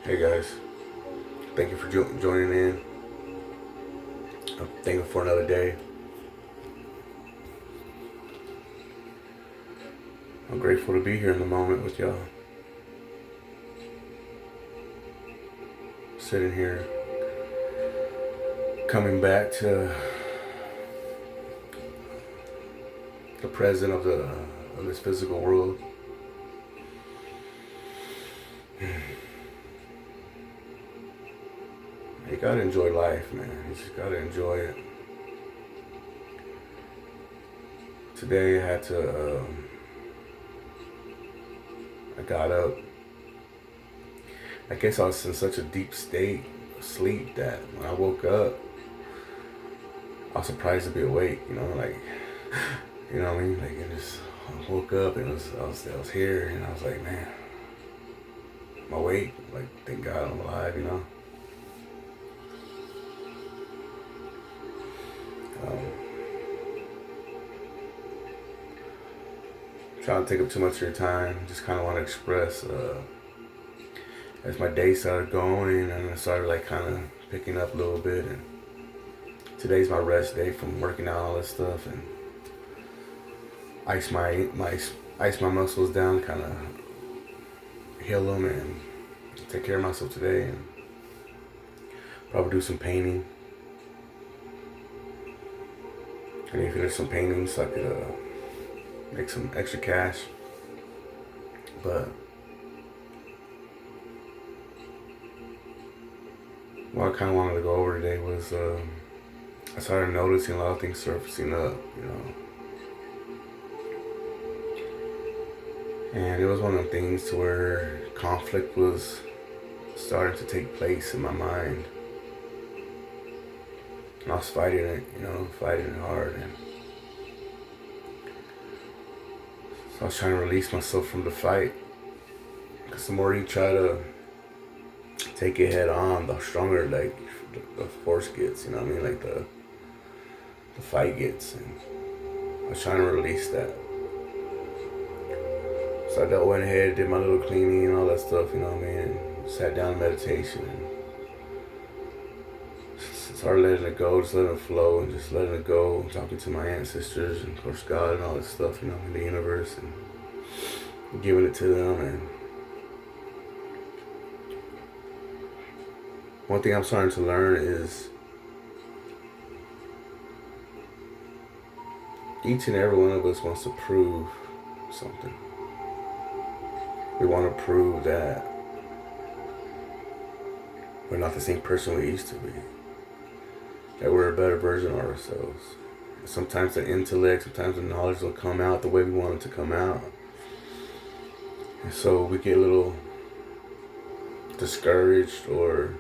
Hey guys, thank you for joining in. I'm thankful for another day. I'm grateful to be here in the moment with y'all. Sitting here, coming back to the present of this physical world. You gotta enjoy life, man. You just gotta enjoy it. Today I had to. I got up. I guess I was in such a deep state of sleep that when I woke up, I was surprised to be awake. You know what I mean? Like, it just, I woke up and I was here, and I was like, man, I'm awake. Like, thank God I'm alive. Um, Trying to take up too much of your time. Just kind of want to express. As my day started going, and I started like kind of picking up a little bit, and today's my rest day from working out all this stuff, and ice my muscles down, kind of heal them, and take care of myself today, and probably do some painting. I need to finish some painting so I could make some extra cash. But what I kind of wanted to go over today was I started noticing a lot of things surfacing up. And it was one of the things to where conflict was starting to take place in my mind. And I was fighting it, fighting it hard. And so I was trying to release myself from the fight. Because the more you try to take it head on, the stronger like the force gets, you know what I mean? Like the fight gets. And I was trying to release that. So I went ahead, did my little cleaning and all that stuff, you know what I mean? And sat down in meditation and started letting it go, just letting it flow and just letting it go, talking to my ancestors and of course God and all this stuff, in the universe, and giving it to them. And one thing I'm starting to learn is each and every one of us wants to prove something. We want to prove that we're not the same person we used to be. That we're a better version of ourselves. Sometimes the intellect, sometimes the knowledge will come out the way we want it to come out. And so we get a little discouraged, or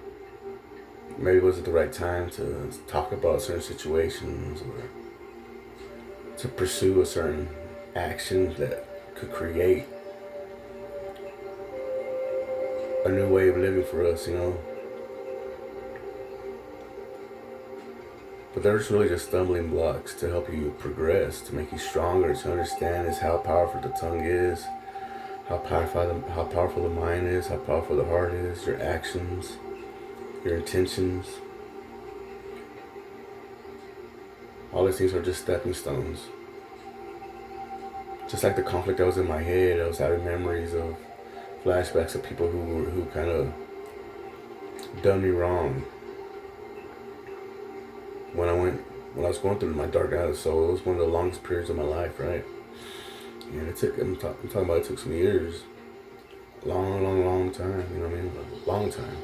maybe it wasn't the right time to talk about certain situations or to pursue a certain action that could create a new way of living for us, But there's really just stumbling blocks to help you progress, to make you stronger, to understand is how powerful the tongue is, how powerful the mind is, how powerful the heart is, your actions, your intentions. All these things are just stepping stones. Just like the conflict that was in my head, I was having memories of flashbacks of people who kind of done me wrong. When I was going through my dark night of the soul, it was one of the longest periods of my life, right? And I'm talking about it took some years. Long time, you know what I mean? A long time.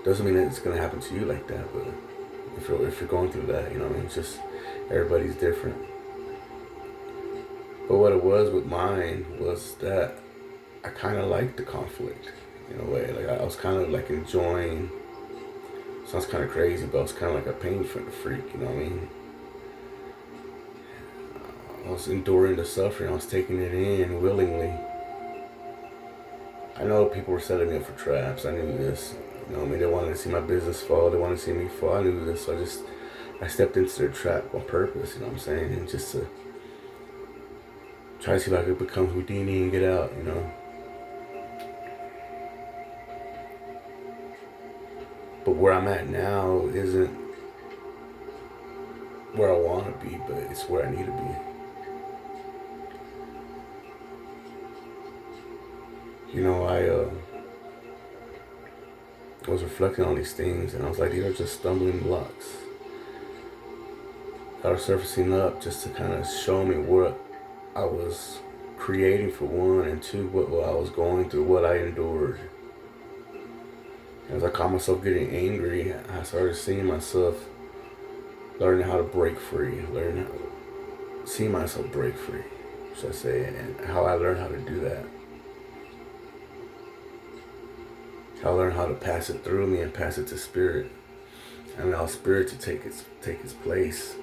Doesn't mean that it's going to happen to you like that, but if you're going through that, you know what I mean? It's just, everybody's different. But what it was with mine was that I kind of liked the conflict in a way. Like, I was kind of like enjoying. Sounds kind of crazy, but I was kind of like a pain freak, you know what I mean? I was enduring the suffering. I was taking it in willingly. I know people were setting me up for traps. I knew this. You know what I mean? They wanted to see my business fall. They wanted to see me fall. I knew this. So I stepped into their trap on purpose, you know what I'm saying? And just to try to see if I could become Houdini and get out, But where I'm at now isn't where I want to be, but it's where I need to be. You know, I was reflecting on these things, and I was like, these are just stumbling blocks that are surfacing up just to kind of show me what I was creating, for one, and two, what I was going through, what I endured. As I caught myself getting angry, I started seeing myself learning how to break free, seeing myself break free, should I say, and how I learned how to do that. I learned how to pass it through me and pass it to spirit, and allow spirit to take its place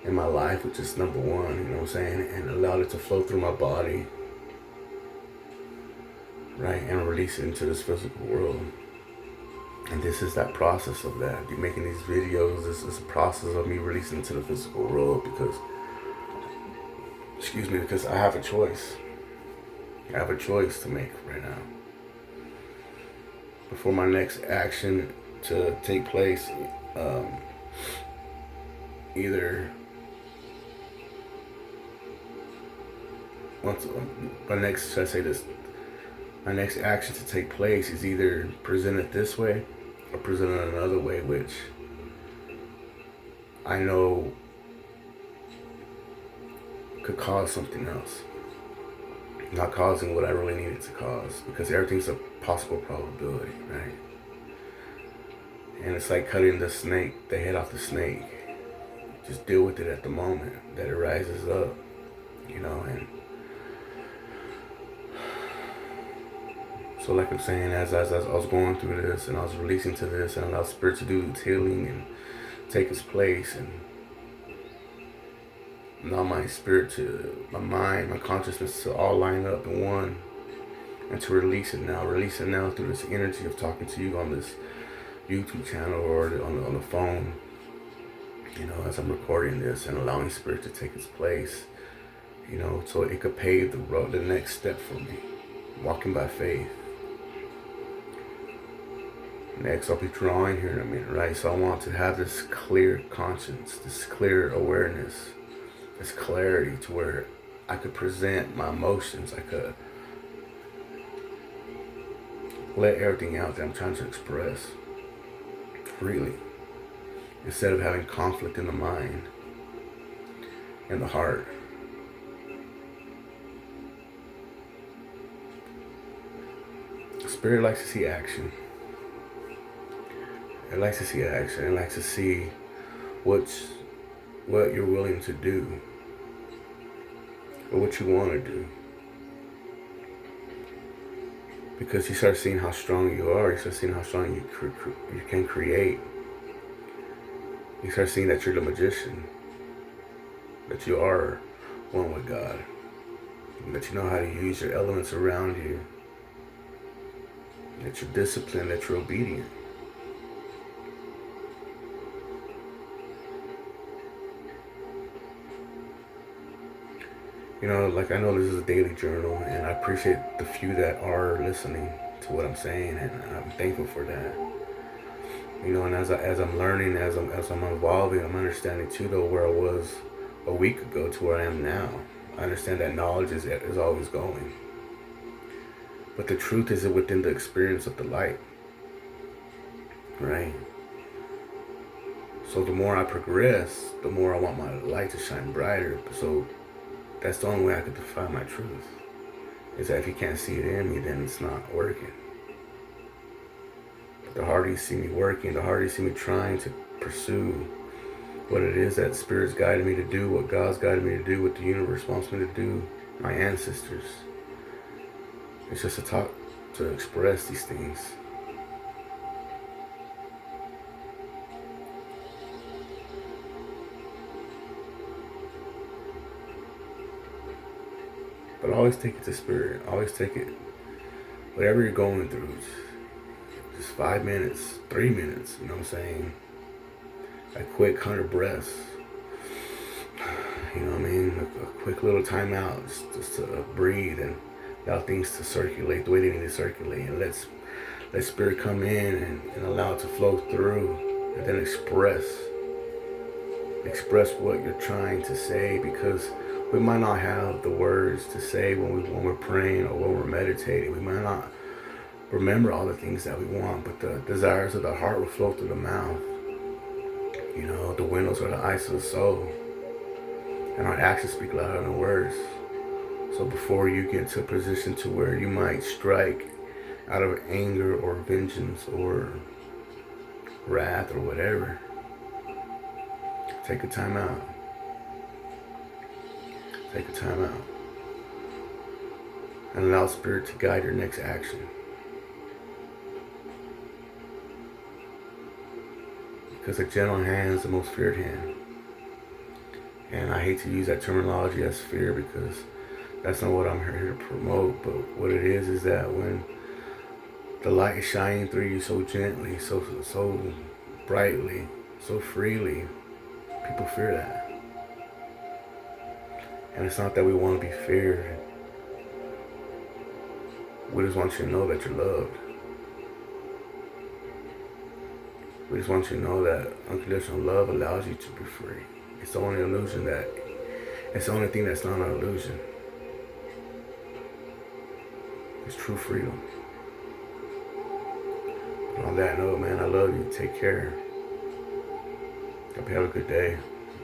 in my life, which is number one, you know what I'm saying, and allowed it to flow through my body, right, and release it into this physical world. And this is that process of that. Making these videos, this is a process of me releasing into the physical world because I have a choice. I have a choice to make right now. Before my next action to take place, either my next action to take place is either presented this way or presented another way, which I know could cause something else. Not causing what I really needed to cause, because everything's a possible probability, right? And it's like cutting the head off the snake. Just deal with it at the moment that it rises up, you know. And so, like I'm saying, as I was going through this and I was releasing to this and allowed spirit to do its healing and take its place, and now my spirit to my mind, my consciousness to all line up in one, and to release it now through this energy of talking to you on this YouTube channel or on the phone, you know, as I'm recording this, and allowing spirit to take its place, you know, so it could pave the road, the next step for me, walking by faith. Next, I'll be drawing here in a minute, right? So I want to have this clear conscience, this clear awareness, this clarity to where I could present my emotions. I could let everything out that I'm trying to express freely, instead of having conflict in the mind and the heart. Spirit likes to see action. It likes to see action. It likes to see what you're willing to do, or what you want to do. Because you start seeing how strong you are. You start seeing how strong you can create. You start seeing that you're the magician. That you are one with God. That you know how to use your elements around you. That you're disciplined, that you're obedient. You know, like, I know this is a daily journal, and I appreciate the few that are listening to what I'm saying, and I'm thankful for that. You know, and as I'm learning, as I'm evolving, I'm understanding too, though, where I was a week ago to where I am now. I understand that knowledge is always going, but the truth is within the experience of the light, right? So the more I progress, the more I want my light to shine brighter. So that's the only way I could define my truth. Is that if you can't see it in me, then it's not working. But the harder you see me working, the harder you see me trying to pursue what it is that Spirit's guided me to do, what God's guided me to do, what the universe wants me to do, my ancestors. It's just a talk to express these things. But always take it to Spirit. Always take it, whatever you're going through, just 5 minutes, 3 minutes, you know what I'm saying? A quick 100 breaths. You know what I mean? A quick little timeout, just to breathe and allow things to circulate the way they need to circulate. And let Spirit come in and allow it to flow through, and then express what you're trying to say, because we might not have the words to say when we're praying or when we're meditating. We might not remember all the things that we want, but the desires of the heart will flow through the mouth. You know, the windows are the eyes of the soul, and our actions speak louder than words. So before you get to a position to where you might strike out of anger or vengeance or wrath or whatever, take a time out. Take a time out. And allow Spirit to guide your next action. Because a gentle hand is the most feared hand. And I hate to use that terminology as fear, because that's not what I'm here to promote. But what it is that when the light is shining through you so gently, so brightly, so freely, people fear that. And it's not that we want to be feared. We just want you to know that you're loved. We just want you to know that unconditional love allows you to be free. It's the only illusion it's the only thing that's not an illusion. It's true freedom. But on that note, man, I love you. Take care. Hope you have a good day.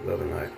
Love and light.